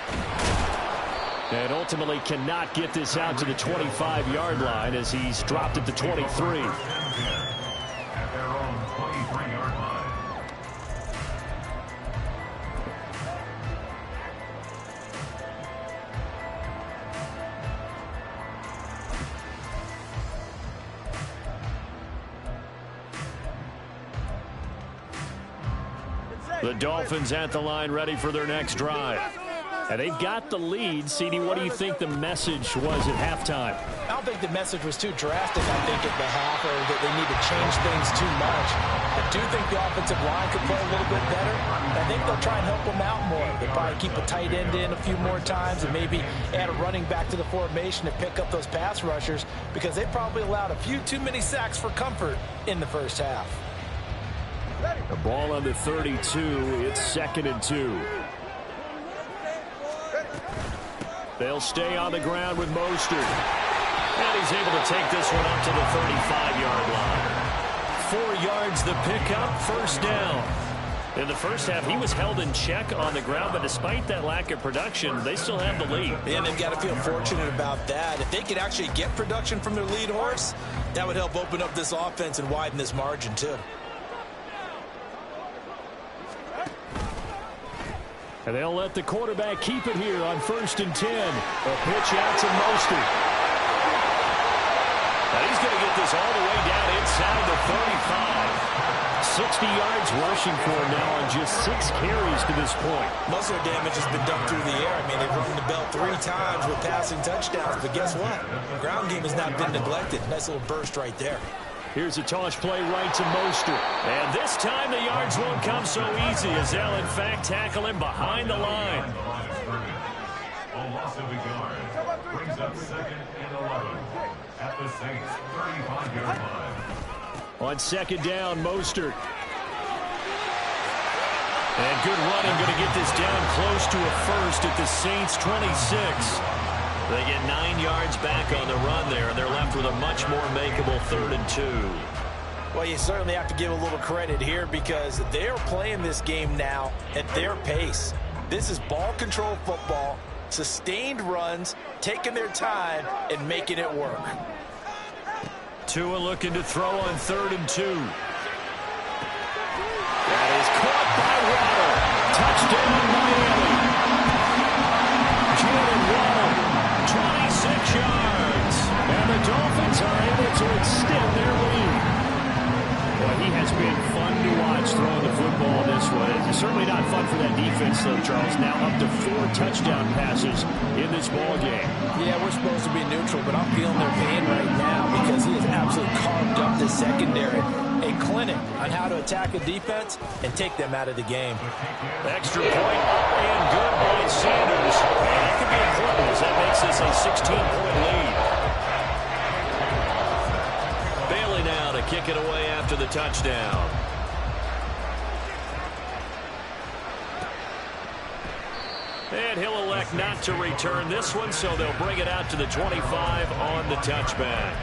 S1: And ultimately cannot get this out to the 25-yard line as he's dropped at the 23.
S4: At their own 23-yard line.
S1: The Dolphins at the line ready for their next drive. And they've got the lead. CD, what do you think the message was at halftime?
S3: I don't think the message was too drastic, I think, at the half, or that they need to change things too much. I do think the offensive line could play a little bit better. I think they'll try and help them out more. They'll probably keep a tight end in a few more times and maybe add a running back to the formation to pick up those pass rushers, because they probably allowed a few too many sacks for comfort in the first half.
S1: The ball on the 32. It's 2nd and 2. They'll stay on the ground with Mostert. And he's able to take this one up to the 35-yard line. 4 yards the pickup, first down. In the first half, he was held in check on the ground, but despite that lack of production, they still have the lead.
S7: And they've got to feel fortunate about that. If they could actually get production from their lead horse, that would help open up this offense and widen this margin, too.
S1: And they'll let the quarterback keep it here on 1st and 10. A pitch out to Mostert. And he's going to get this all the way down inside the 35. 60 yards rushing for him now on just 6 carries to this point.
S7: Most of their damage has been done through the air. I mean, they've rung the bell 3 times with passing touchdowns, but guess what? The ground game has not been neglected. Nice little burst right there.
S1: Here's a toss play right to Mostert. And this time the yards won't come so easy as they'll, in fact, tackle him behind the line.
S4: A loss of a yard brings up 2nd and 11 at the Saints' 35-yard line.
S1: On 2nd down, Mostert. And good running, going to get this down close to a first at the Saints' 26. They get 9 yards back on the run there, and they're left with a much more makeable 3rd and 2.
S3: Well, you certainly have to give a little credit here, because they're playing this game now at their pace. This is ball control football, sustained runs, taking their time, and making it work.
S1: Tua looking to throw on 3rd and 2. That is caught by Waddle. Touchdown, Miami. Jalen Waddle, 26 yards. And the Dolphins are able to extend their lead. Well, he has been fun to watch throwing the football this way. It's certainly not fun for that defense, though, Charles. Now up to 4 touchdown passes in this ball game. Yeah, we're supposed to be neutral, but I'm feeling their pain right now because he has absolutely carved up the secondary. A clinic on how to attack a defense and take them out of the game. Extra point up and good by Sanders. And that could be important as that makes this a 16-point lead.
S2: Bailey now to kick it away after the touchdown. And he'll elect not to return this one, so they'll bring it out to the 25 on the touchback.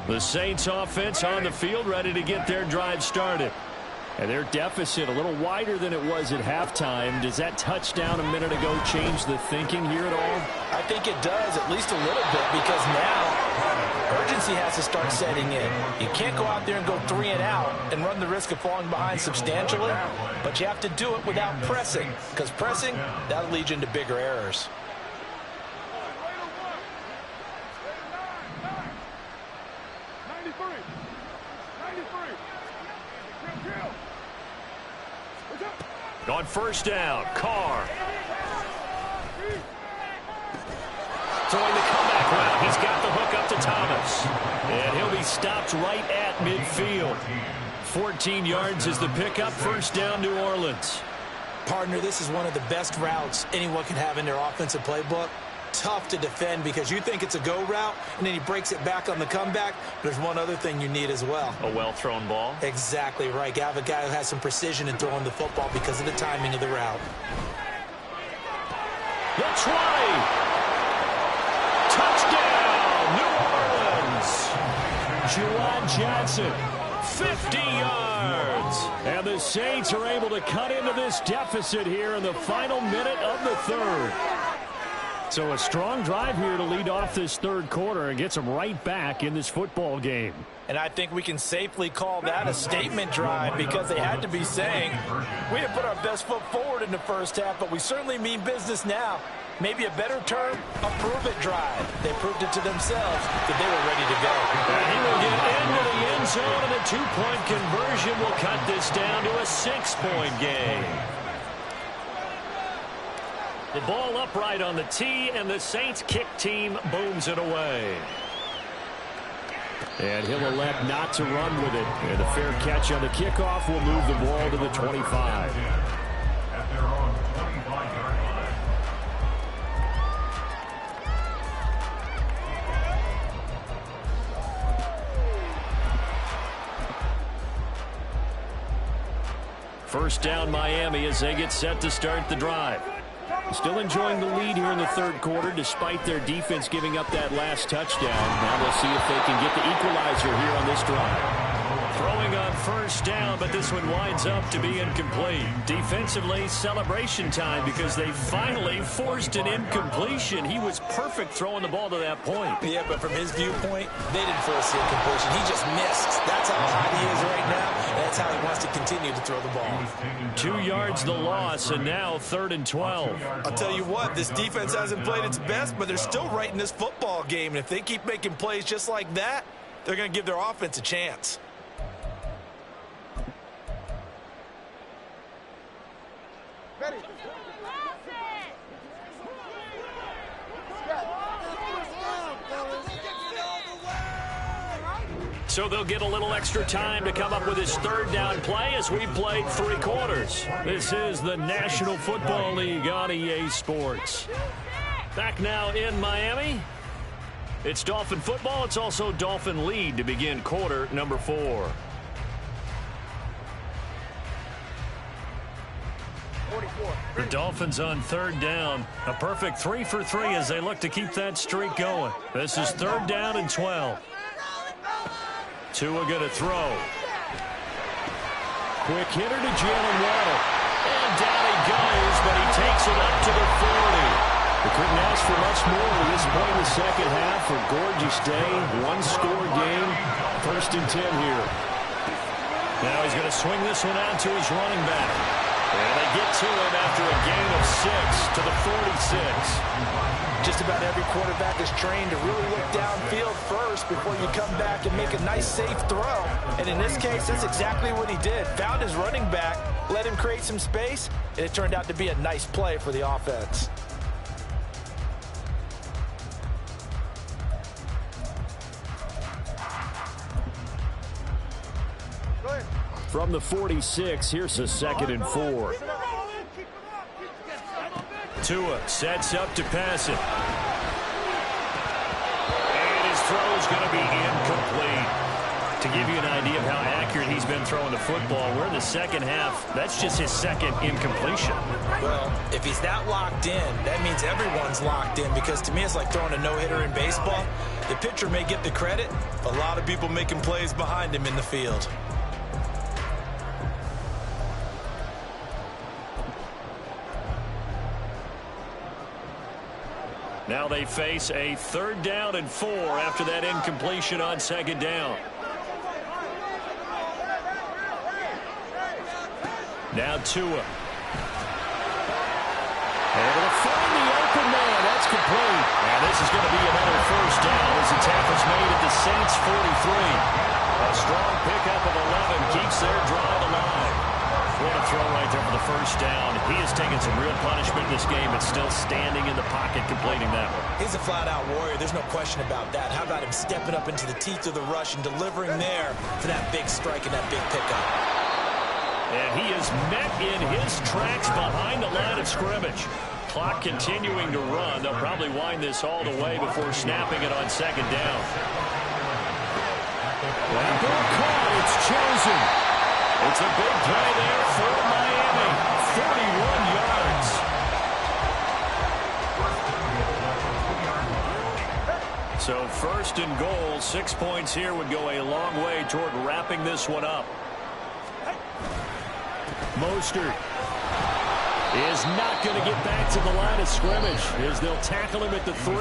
S2: The Saints offense on the field, ready to get their drive started. And their deficit a little wider than it was at halftime. Does that touchdown a minute ago change the thinking here at all?
S3: I think it does, at least a little bit, because now urgency has to start setting in. You can't go out there and go 3 and out and run the risk of falling behind substantially, but you have to do it without pressing, because pressing, that'll lead you into bigger errors.
S1: On 1st down, Carr. Throwing the comeback route. He's got the hook up to Thomas. And he'll be stopped right at midfield. 14 yards is the pickup. 1st down, New Orleans.
S7: Partner, this is one of the best routes anyone can have in their offensive playbook. Tough to defend because you think it's a go route, and then he breaks it back on the comeback. There's one other thing you need as well.
S2: A well-thrown ball?
S7: Exactly right. You have a guy who has some precision in throwing the football because of the timing of the route.
S1: The try! Touchdown, New Orleans! Juwan Johnson, 50 yards! yards. And the Saints are able to cut into this deficit here in the final minute of the third. So a strong drive here to lead off this third quarter and gets them right back in this football game.
S3: And I think we can safely call that a statement drive because they had to be saying, we didn't put our best foot forward in the first half, but we certainly mean business now. Maybe a better term, a prove-it drive. They proved it to themselves that they were ready to go.
S1: And he will get into the end zone, and a two-point conversion will cut this down to a 6-point game. The ball upright on the tee, and the Saints kick team booms it away. And he'll elect not to run with it. And the fair catch on the kickoff will move the ball to the 25.
S4: At their own 25-yard line.
S1: First down Miami as they get set to start the drive. Still enjoying the lead here in the third quarter despite their defense giving up that last touchdown. Now we'll see if they can get the equalizer here on this drive. Throwing on first down, but this one winds up to be incomplete. Defensively, celebration time because they finally forced an incompletion. He was perfect throwing the ball to that point.
S7: Yeah, but from his viewpoint, they didn't force the incompletion. He just missed. That's how hot he is right now, and that's how he wants to continue to throw the ball.
S1: 2 yards the loss, and now 3rd and 12.
S3: I'll tell you what, this defense hasn't played its best, but they're still right in this football game. And if they keep making plays just like that, they're going to give their offense a chance.
S1: So they'll get a little extra time to come up with his third down play as we played 3 quarters. This is the National Football League on EA Sports. Back now in Miami. It's Dolphin football. It's also Dolphin lead to begin quarter number 4. The Dolphins on third down. A perfect 3 for 3 as they look to keep that streak going. This is 3rd down and 12. Tua going to throw. Quick hitter to Jalen Waddle. And down he goes, but he takes it up to the 40. They couldn't ask for much more at this point in the second half. A gorgeous day, one-score game. 1st and 10 here. Now he's going to swing this one out to his running back. And they get to him after a gain of 6 to the 46.
S3: Just about every quarterback is trained to really look downfield first before you come back and make a nice, safe throw. And in this case, that's exactly what he did. Found his running back, let him create some space, and it turned out to be a nice play for the offense.
S1: From the 46, here's a 2nd and 4. Tua sets up to pass it. And his throw's going to be incomplete. To give you an idea of how accurate he's been throwing the football, we're in the second half. That's just his 2nd incompletion.
S7: Well, if he's that locked in, that means everyone's locked in because to me it's like throwing a no-hitter in baseball. The pitcher may get the credit, a lot of people making plays behind him in the field.
S1: Now they face a 3rd down and 4 after that incompletion on 2nd down. Now Tua. Able to find the open man. That's complete. And this is going to be another 1st down as the tackle's made at the Saints 43. A strong pickup of 11 keeps their drive alive. What a throw right there for the 1st down. He has taken some real punishment in this game, but still standing in the pocket completing that one.
S7: He's a flat-out warrior. There's no question about that. How about him stepping up into the teeth of the rush and delivering there for that big strike and that big pickup.
S1: And he is met in his tracks behind the line of scrimmage. Clock continuing to run. They'll probably wind this all the way before snapping it on 2nd down. That ball caught. It's chosen. It's a big play there for Miami. 41 yards. So 1st and goal, 6 points here would go a long way toward wrapping this one up. Mostert is not going to get back to the line of scrimmage as they'll tackle him at the 3.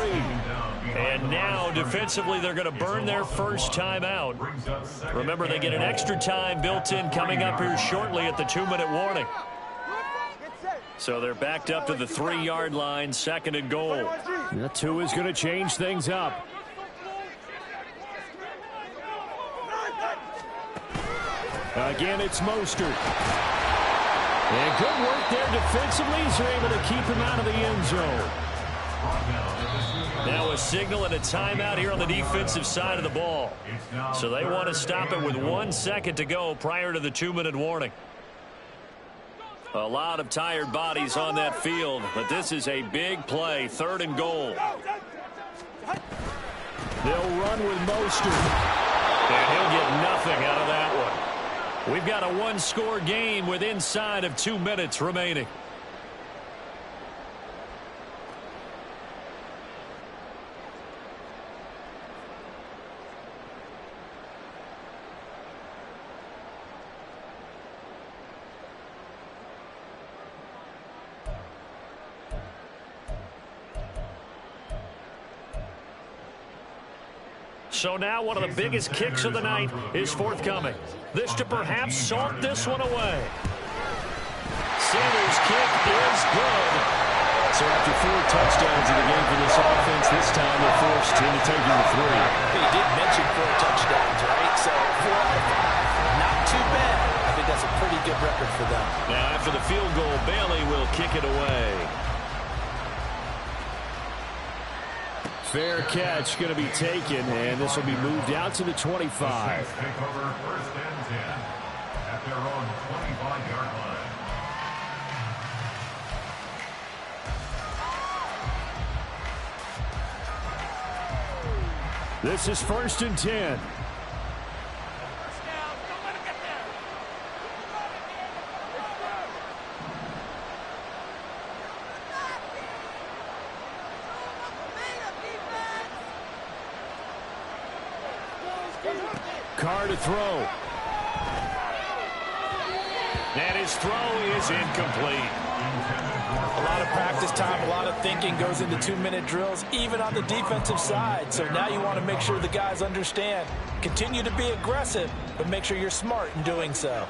S1: And now, defensively, they're going to burn their first time out. Remember, they get an extra time built in coming up here shortly at the 2-minute warning. So they're backed up to the 3-yard line, 2nd and goal.
S2: That 2 is going to change things up. Again, it's Mostert. And good work there defensively as they're able to keep him out of the end zone.
S1: Now a signal and a timeout here on the defensive side of the ball. So they want to stop it with 1 second to go prior to the 2-minute warning. A lot of tired bodies on that field, but this is a big play, 3rd and goal.
S2: They'll run with Mostert.
S1: And he'll get nothing out of that one. We've got a 1-score game with inside of 2 minutes remaining. So now one of the biggest kicks of the night is forthcoming. This to perhaps salt this one away. Sanders' kick is good.
S2: So after 4 touchdowns in the game for this offense, this time they're forced into taking the 3.
S3: He did mention 4 touchdowns, right? So 4 out of 5, not too bad. I think that's a pretty good record for them.
S1: Now after the field goal, Bailey will kick it away.
S2: Fair catch going to be taken, and this will be moved out to the 25.
S4: Take over 1st and 10 at their own 25-yard line.
S2: This is 1st and 10. Carr to throw.
S1: And his throw is incomplete.
S3: A lot of practice time, a lot of thinking goes into 2-minute drills, even on the defensive side. So now you want to make sure the guys understand. Continue to be aggressive, but make sure you're smart in doing so.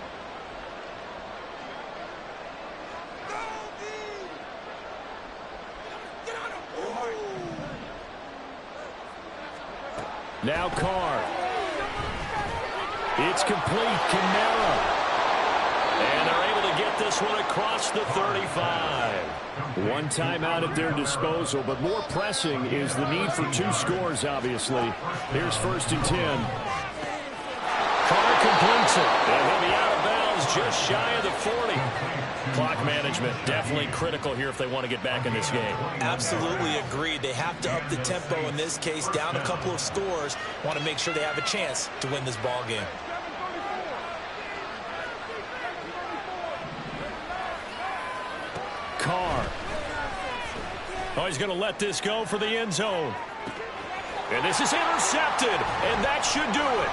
S2: Now Carr. It's complete. Kamara.
S1: And they're able to get this one across the 35.
S2: 1 timeout at their disposal, but more pressing is the need for 2 scores, obviously. Here's 1st and 10.
S1: Carr completes it. And he'll be out of bounds just shy of the 40. Clock management definitely critical here if they want to get back in this game.
S7: Absolutely agreed. They have to up the tempo in this case, down a couple of scores. Want to make sure they have a chance to win this ball game.
S2: Carr.
S1: Oh, he's going to let this go for the end zone. And this is intercepted, and that should do it.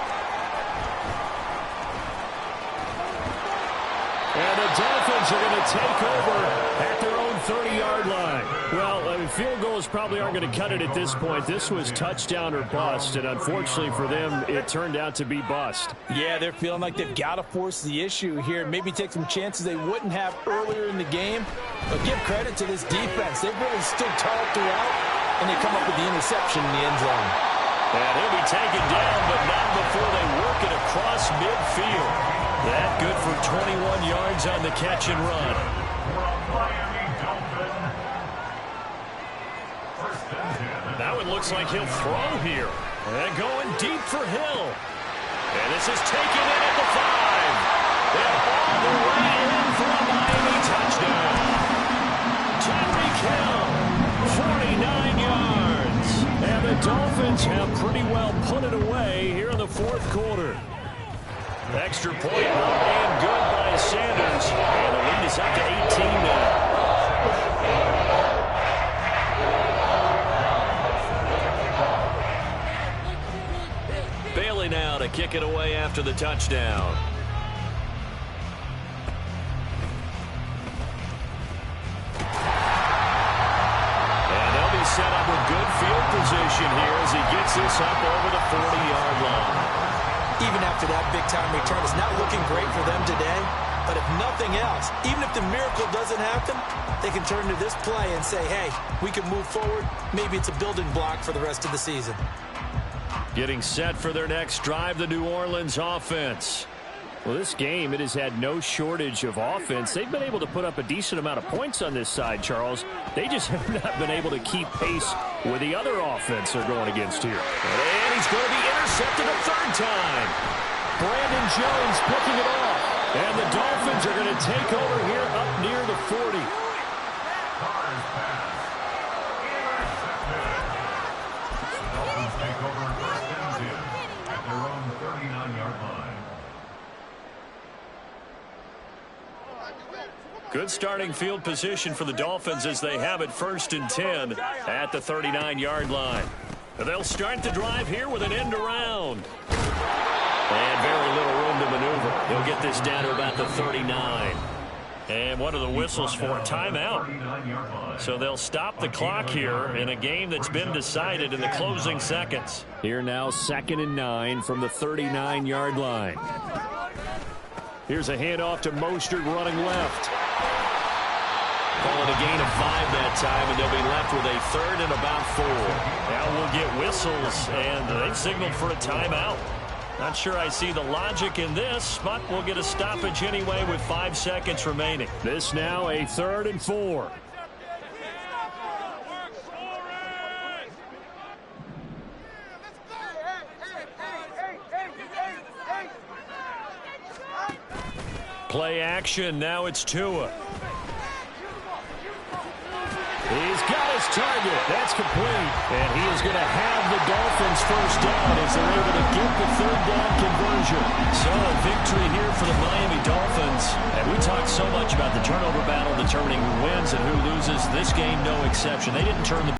S2: And the Dolphins are going to take over at their own 30-yard line. Well, I mean, field goals probably aren't going to cut it at this point. This was touchdown or bust, and unfortunately for them, it turned out to be bust.
S3: Yeah, they're feeling like they've got to force the issue here. Maybe take some chances they wouldn't have earlier in the game. But give credit to this defense. They've really stood tall throughout, and they come up with the interception in the end zone.
S1: And he'll be taken down, but not before they work it across midfield. That good for 21 yards on the catch and run. Now it looks like he'll throw here. And going deep for Hill. And this is taken in at the 5. And all the way in for a Miami touchdown. Tyreek Hill, 49 yards.
S2: And the Dolphins have pretty well put it away here in the 4th quarter.
S1: Extra point and good by Sanders. And the lead is up to 18 now. Bailey now to kick it away after the touchdown. is set up with good field position here as he gets this up over the 40-yard line.
S7: Even after that big-time return, it's not looking great for them today. But if nothing else, even if the miracle doesn't happen, they can turn to this play and say, hey, we can move forward. Maybe it's a building block for the rest of the season.
S1: Getting set for their next drive, the New Orleans offense. Well, this game, it has had no shortage of offense. They've been able to put up a decent amount of points on this side, Charles. They just have not been able to keep pace with the other offense they're going against here.
S2: And he's going to be intercepted a third time.
S1: Brandon Jones picking it off. And the Dolphins are going to take over here up near the 40.
S4: Carr's pass. Intercepted. The Dolphins take over first and 10 at their own 39-yard line.
S1: Good starting field position for the Dolphins as they have it first and 10 at the 39-yard line.
S2: They'll start the drive here with an end around.
S1: And very little room to maneuver. He'll get this down to about the 39.
S2: And what are the whistles for? Timeout. So they'll stop the clock here in a game that's been decided in the closing seconds.
S1: Here now, 2nd and 9 from the 39-yard line. Here's a handoff to Mostert running left.
S2: Calling a gain of 5 that time, and they'll be left with a third and about 4. Now we'll get whistles, and they've signaled for a timeout. Not sure I see the logic in this, but we'll get a stoppage anyway with 5 seconds remaining.
S1: This now a 3rd and 4.
S2: Play action, now it's Tua.
S1: He's got his target. That's complete. And he is going to have the Dolphins first down as they're able to get the 3rd down conversion.
S2: So a victory here for the Miami Dolphins. And we talked so much about the turnover battle determining who wins and who loses. This game, no exception. They didn't turn the